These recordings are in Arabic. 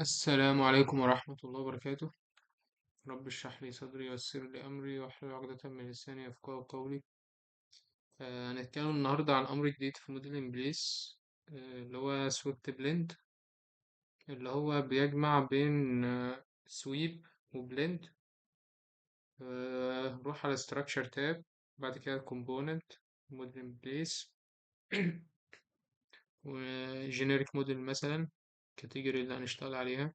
السلام عليكم ورحمة الله وبركاته. رب اشرح لي صدري ويسر لي أمري واحلل عقدة من لساني يفقهوا قولي. هنتكلم النهاردة عن أمر جديد في موديل إنجليس، اللي هو سويفت بلند، اللي هو بيجمع بين سويب وبلند. نروح على structure tab، بعد كده component موديل إنجليس وجينيريك موديل مثلا كاتيجوري اللي هنشتغل عليها،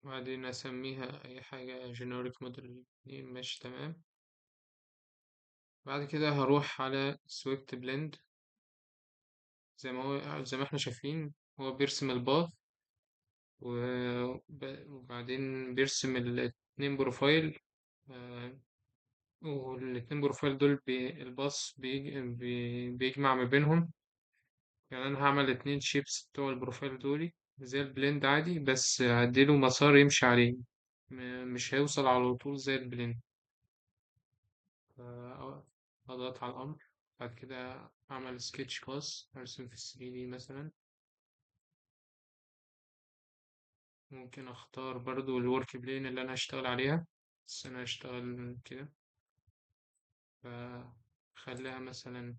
وبعدين أسميها أي حاجة جينيريك موديل ماشي تمام. بعد كده هروح على سويفت بلند، زي ما احنا شايفين هو بيرسم الباث وبعدين بيرسم الاتنين بروفايل. آه، والاتنين بروفايل دول الباص بيجمع ما بينهم. يعني انا هعمل اتنين شيبس بتوع البروفايل دولي زي البلند عادي، بس هديله مسار يمشي عليه، مش هيوصل على طول زي البلند. اضغط على الامر، بعد كده اعمل سكتش باص ارسم في 3D مثلا. ممكن اختار برضو الورك بلين اللي انا هشتغل عليها، بس انا هشتغل كده، فخليها مثلا،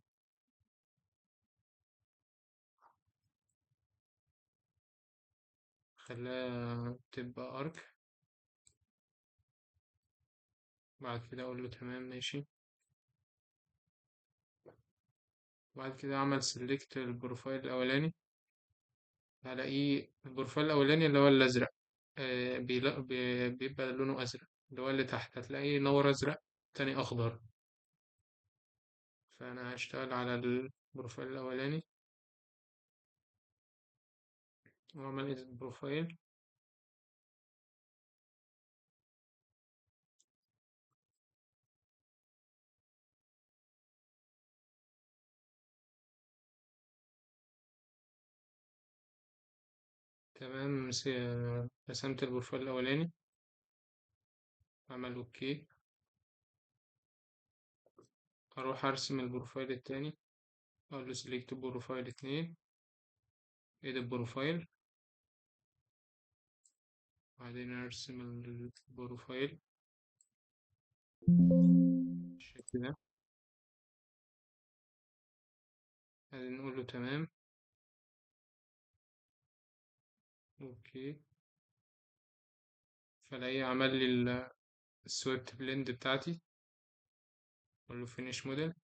خليها تبقى ارك. بعد كده اقول له تمام ماشي. بعد كده اعمل سيلكت البروفايل الاولاني، هلاقيه البروفايل الاولاني اللي هو الازرق. بيبقى لونه ازرق، اللي هو اللي تحت هتلاقيه نور ازرق تاني اخضر. فانا هشتغل على البروفايل الاولاني واعمل edit بروفايل. تمام، رسمت البروفايل الاولاني، اعمل اوكي. اروح ارسم البروفايل التاني، اقول له سيلكت بروفايل اتنين، edit بروفايل، بعدين ارسم البروفايل بالشكل ده، بعدين نقول له تمام اوكي. فلاقيه عمل لي السويفت بلند بتاعتي. اقول له فينيش موديل،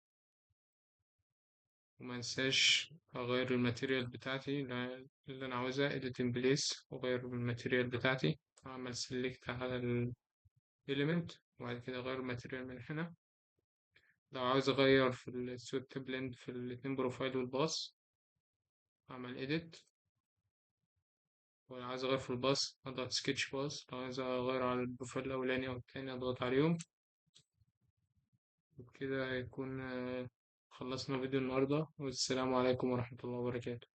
وما انساش اغير الماتيريال بتاعتي اللي انا عاوزها edit in place، واغير الماتيريال بتاعتي، اعمل سيلكت على element، وبعد كده اغير الماتيريال من هنا. لو عاوز اغير في السويفت بلند في الاتنين بروفايل والباص اعمل edit، ولو عايز اغير في الباص اضغط سكتش باص، لو عايز اغير على البروفايل الاولاني او التاني اضغط عليهم. وبكده يكون خلصنا فيديو النهاردة، والسلام عليكم ورحمة الله وبركاته.